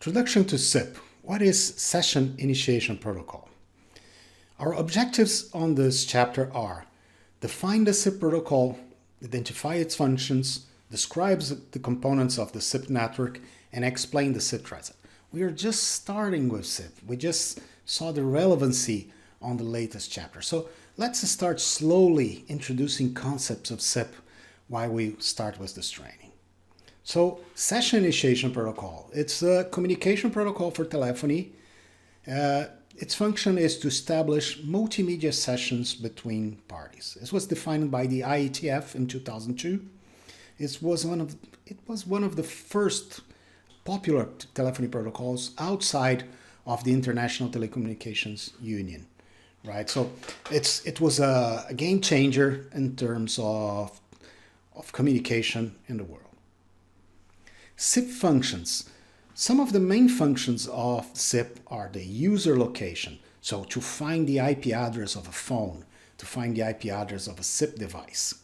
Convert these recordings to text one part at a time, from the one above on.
Introduction to SIP. What is Session Initiation Protocol? Our objectives on this chapter are: define the SIP protocol, identify its functions, describe the components of the SIP network, and explain the SIP transit. We are just starting with SIP. We just saw the relevancy on the latest chapter. So let's start slowly introducing concepts of SIP while we start with this training. So Session Initiation Protocol, it's a communication protocol for telephony. Its function is to establish multimedia sessions between parties. This was defined by the IETF in 2002. It was one of the first popular telephony protocols outside of the International Telecommunications Union, right? So it was a game changer in terms of communication in the world. SIP functions. Some of the main functions of SIP are the user location. So to find the IP address of a phone, to find the IP address of a SIP device.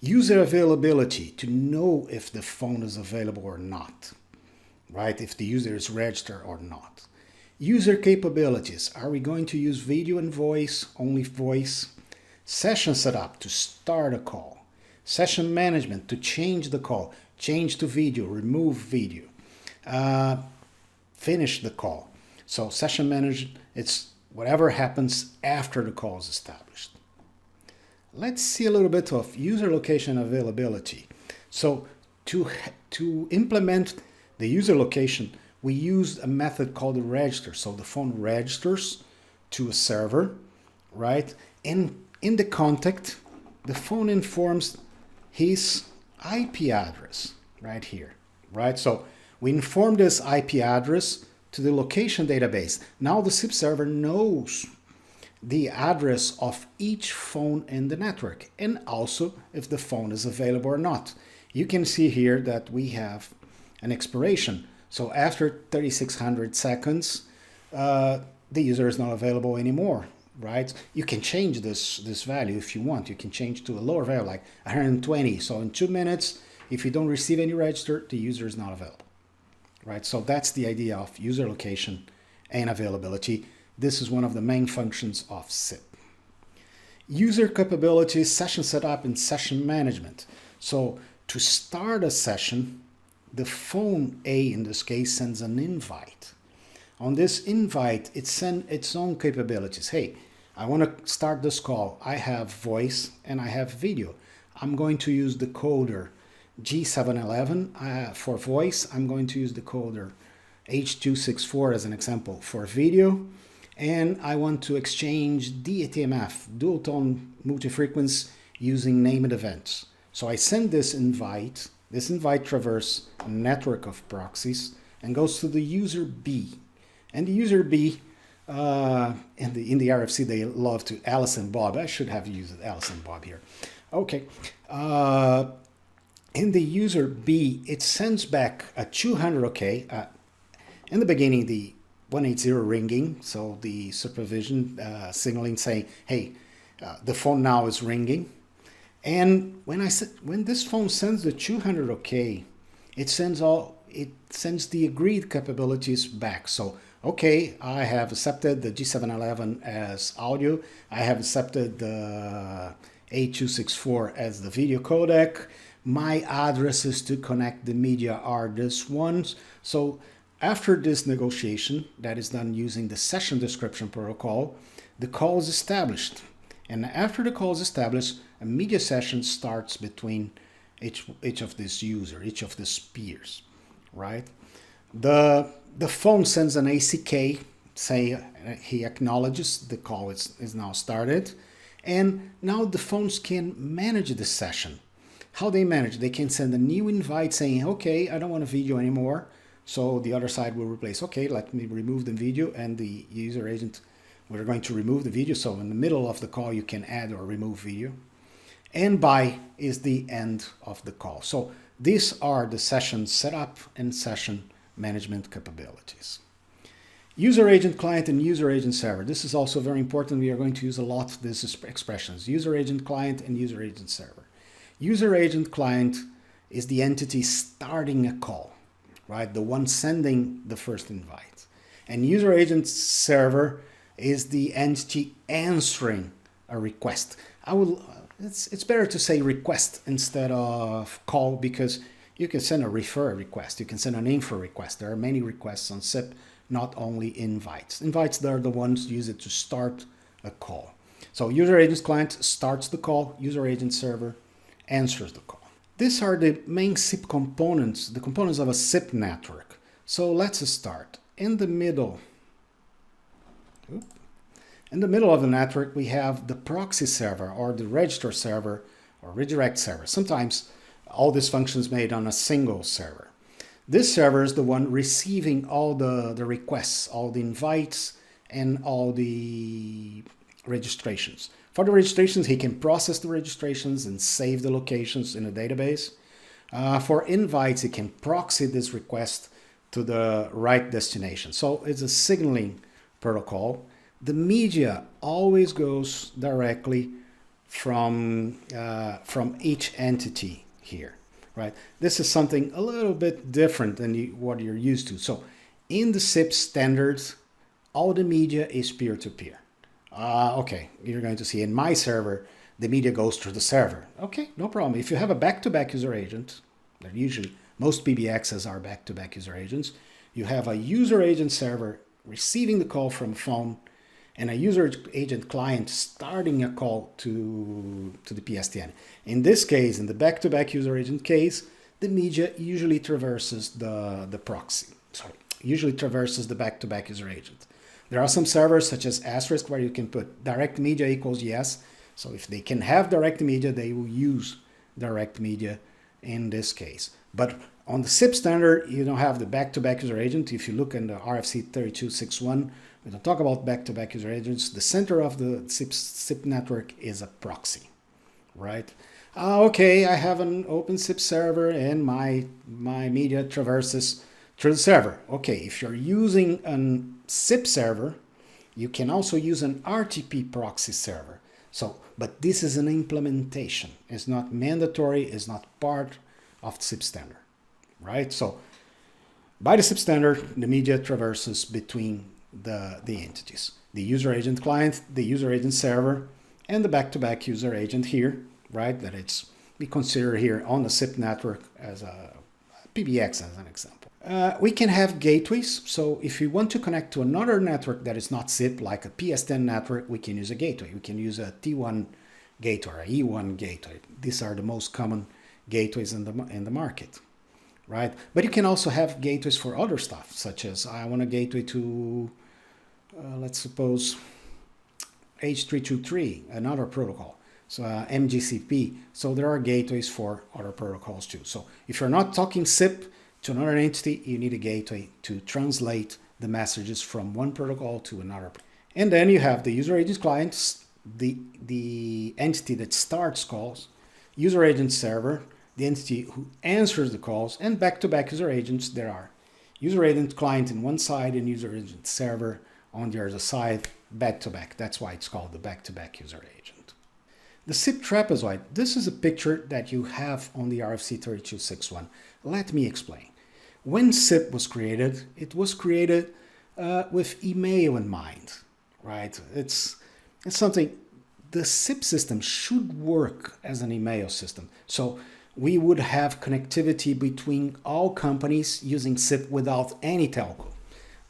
User availability, to know if the phone is available or not, right? If the user is registered or not. User capabilities. Are we going to use video and voice, only voice? Session setup, to start a call. Session management, to change the call. Change to video, remove video, finish the call. So session management, it's whatever happens after the call is established. Let's see a little bit of user location availability. So to implement the user location, we used a method called the register. So the phone registers to a server, right? And in the contact, the phone informs his IP address right here, right? So we inform this IP address to the location database. Now the SIP server knows the address of each phone in the network and also if the phone is available or not. You can see here that we have an expiration. So after 3600 seconds, the user is not available anymore, right? You can change this value if you want. You can change to a lower value like 120. So in 2 minutes, if you don't receive any register, the user is not available, right? So that's the idea of user location and availability. This is one of the main functions of SIP. User capabilities, session setup, and session management. So to start a session, the phone A in this case sends an invite. On this invite, it sends its own capabilities. Hey, I want to start this call. I have voice and I have video. I'm going to use the coder G711 for voice. I'm going to use the coder H264 as an example for video. And I want to exchange DTMF, dual tone multi-frequency, using named events. So I send this invite. This invite traverses a network of proxies and goes to the user B. And the user B, in the RFC, they love to Alice and Bob. I should have used Alice and Bob here. Okay. In the user B, it sends back a 200 OK. In the beginning, the 180 ringing, so the supervision signaling saying, hey, the phone now is ringing. And when this phone sends the 200 OK, it sends the agreed capabilities back. So, okay, I have accepted the G711 as audio. I have accepted the A264 as the video codec. My addresses to connect the media are this ones. So after this negotiation that is done using the session description protocol, the call is established. And after the call is established, a media session starts between each of these users, each of these peers, right? The phone sends an ACK, say he acknowledges the call is now started. And now the phones can manage the session. How they manage? They can send a new invite saying, okay, I don't want a video anymore. So the other side will replace, okay, let me remove the video, and the user agent, we're going to remove the video. So in the middle of the call, you can add or remove video. And bye is the end of the call. So these are the session setup and session management capabilities. User agent client and user agent server. This is also very important. We are going to use a lot of these expressions. User agent client and user agent server. User agent client is the entity starting a call, right? The one sending the first invite. And user agent server is the entity answering a request. It's better to say request instead of call, because you can send a refer request, you can send an info request. There are many requests on SIP, not only invites. Invites, they're the ones used to start a call. So user agent client starts the call, user agent server answers the call. These are the main SIP components, the components of a SIP network. So let's start. In the middle of the network, we have the proxy server or the register server or redirect server. Sometimes all these functions made on a single server. This server is the one receiving all the requests, all the invites, and all the registrations. For the registrations, he can process the registrations and save the locations in a database. For invites, he can proxy this request to the right destination. So it's a signaling protocol. The media always goes directly from each entity here, right? This is something a little bit different than what you're used to. So in the SIP standards, all the media is peer-to-peer. Okay, you're going to see in my server, the media goes through the server. Okay, no problem. If you have a back-to-back user agent, that usually most PBXs are back-to-back user agents, you have a user agent server receiving the call from a phone and a user agent client starting a call to the PSTN. In this case, in the back-to-back user agent case, the media usually traverses the proxy. Sorry, usually traverses the back-to-back user agent. There are some servers such as Asterisk where you can put direct media equals yes. So if they can have direct media, they will use direct media in this case. But on the SIP standard, you don't have the back-to-back user agent. If you look in the RFC 3261, we don't talk about back-to-back user agents. The center of the SIP network is a proxy, right? Okay, I have an OpenSIPS server and my media traverses through the server. Okay, if you're using a SIP server, you can also use an RTP proxy server. So, but this is an implementation. It's not mandatory, it's not part of the SIP standard, right? So by the SIP standard, the media traverses between the entities, the user agent client, the user agent server, and the back-to-back user agent here, right? That we consider here on the SIP network as a PBX as an example. We can have gateways. So if you want to connect to another network that is not SIP, like a PSTN network, we can use a gateway. We can use a T1 gateway or a E1 gateway. These are the most common gateways in the market, right? But you can also have gateways for other stuff, such as I want a gateway to, let's suppose, H323, another protocol. So MGCP. So there are gateways for other protocols too. So if you're not talking SIP to another entity, you need a gateway to translate the messages from one protocol to another. And then you have the user agent clients, the entity that starts calls, user agent server, the entity who answers the calls, and back-to-back user agents. There are user agent client on one side and user agent server on the other side, back-to-back. That's why it's called the back-to-back user agent. The SIP trapezoid, this is a picture that you have on the RFC 3261. Let me explain. When SIP was created, it was created with email in mind, right? It's something, the SIP system should work as an email system. So we would have connectivity between all companies using SIP without any telco.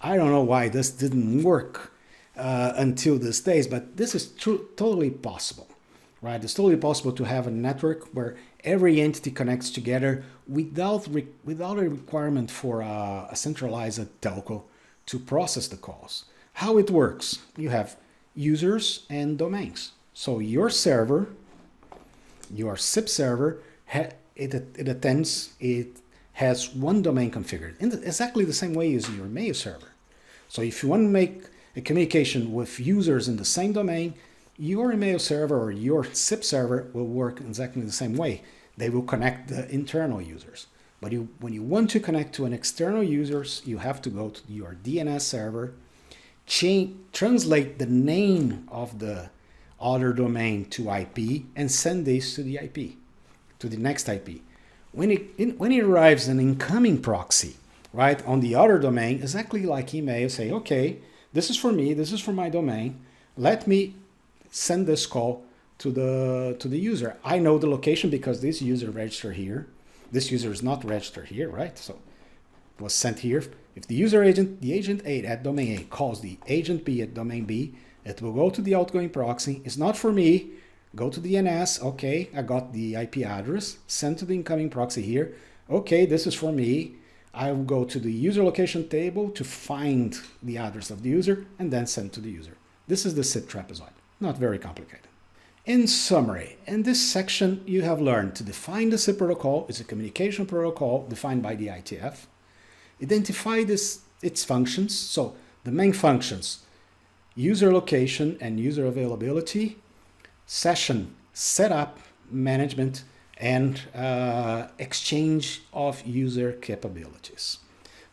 I don't know why this didn't work until these days, but this is totally possible, right? It's totally possible to have a network where every entity connects together without a requirement for a centralized telco to process the calls. How it works, you have users and domains. So your server, your SIP server, it has one domain configured in exactly the same way as your mail server. So if you want to make a communication with users in the same domain, your email server or your SIP server will work exactly the same way. They will connect the internal users. But when you want to connect to an external users, you have to go to your DNS server, translate the name of the other domain to IP, and send this to the IP, to the next IP. When it arrives an incoming proxy, right? On the other domain, exactly like email, say, okay, this is for me, this is for my domain. Let me send this call to the user. I know the location because this user registered here. This user is not registered here, right? So it was sent here. If the user agent, the agent A at domain A calls the agent B at domain B, it will go to the outgoing proxy. It's not for me. Go to DNS. Okay, I got the IP address. Send to the incoming proxy here. Okay, this is for me. I will go to the user location table to find the address of the user and then send to the user. This is the SIP trapezoid. Not very complicated. In summary, in this section, you have learned to define the SIP protocol. It's a communication protocol defined by the IETF. Identify its functions. So the main functions: user location and user availability, session setup, management, and exchange of user capabilities.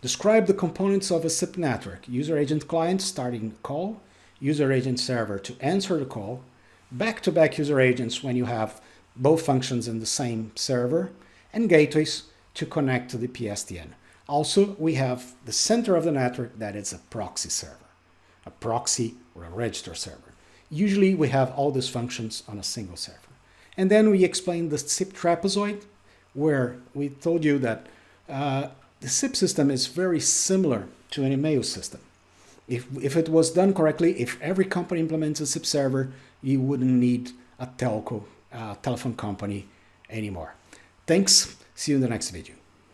Describe the components of a SIP network: user agent client starting a call, user agent server to answer the call, back-to-back user agents when you have both functions in the same server, and gateways to connect to the PSTN. Also, we have the center of the network that is a proxy server, a proxy or a register server. Usually we have all these functions on a single server. And then we explained the SIP trapezoid, where we told you that the SIP system is very similar to an email system. If it was done correctly, if every company implements a SIP server, you wouldn't need a telephone company anymore. Thanks. See you in the next video.